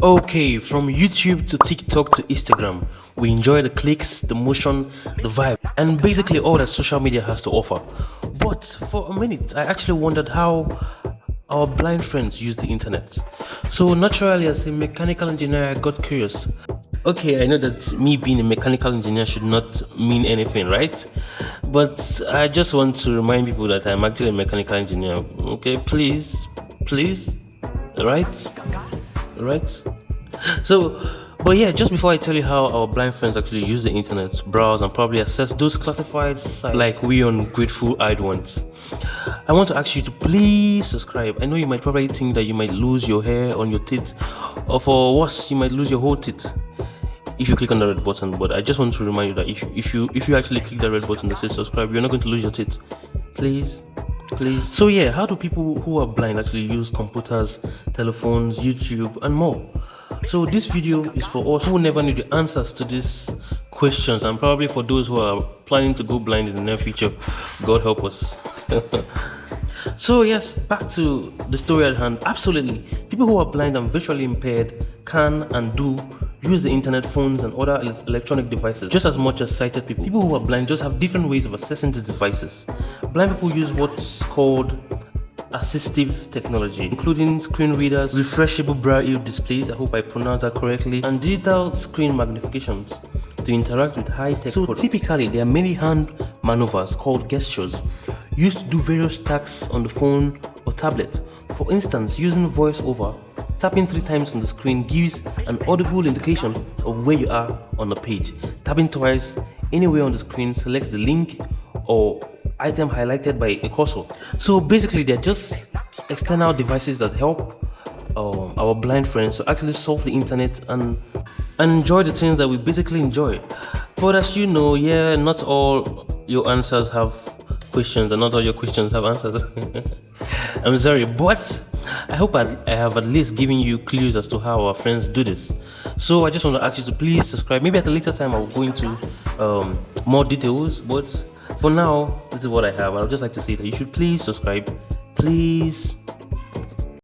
Okay, from YouTube to TikTok to Instagram, we enjoy the clicks, the motion, the vibe, and basically all that social media has to offer. But for a minute, I actually wondered how our blind friends use the internet. So naturally, as a mechanical engineer, I got curious. Okay, I know that me being a mechanical engineer should not mean anything, right? But I just want to remind people that I'm actually a mechanical engineer. Okay, please, right? Right? So, but yeah, just before I tell you how our blind friends actually use the internet, browse, and probably access those classified sites like we ungrateful-eyed ones, I want to ask you to please subscribe. I know you might probably think that you might lose your hair on your teeth, or for worse, you might lose your whole teeth if you click on the red button. But I just want to remind you that if you actually click the red button that says subscribe, you're not going to lose your teeth. Please. So yeah, how do people who are blind actually use computers, telephones, YouTube, and more? So this video is for us who never knew the answers to these questions, and probably for those who are planning to go blind in the near future. God help us. So yes, back to the story at hand. Absolutely, people who are blind and visually impaired can and do use the internet, phones, and other electronic devices just as much as sighted people. People who are blind just have different ways of accessing these devices. Blind people use what's called assistive technology, including screen readers, refreshable braille displays, I hope I pronounced that correctly, and digital screen magnifications to interact with high-tech products. Typically, there are many hand maneuvers called gestures used to do various tasks on the phone or tablet. For instance, using voiceover, tapping 3 times on the screen gives an audible indication of where you are on the page. Tapping twice anywhere on the screen selects the link or item highlighted by a cursor. So basically, they're just external devices that help our blind friends to actually surf the internet and enjoy the things that we basically enjoy. But as you know, yeah, not all your answers have questions and not all your questions have answers. I'm sorry, but I hope I have at least given you clues as to how our friends do this. So I just want to ask you to please subscribe. Maybe at a later time I'll go into more details, but for now, this is what I have. I would just like to say that you should please subscribe. Please.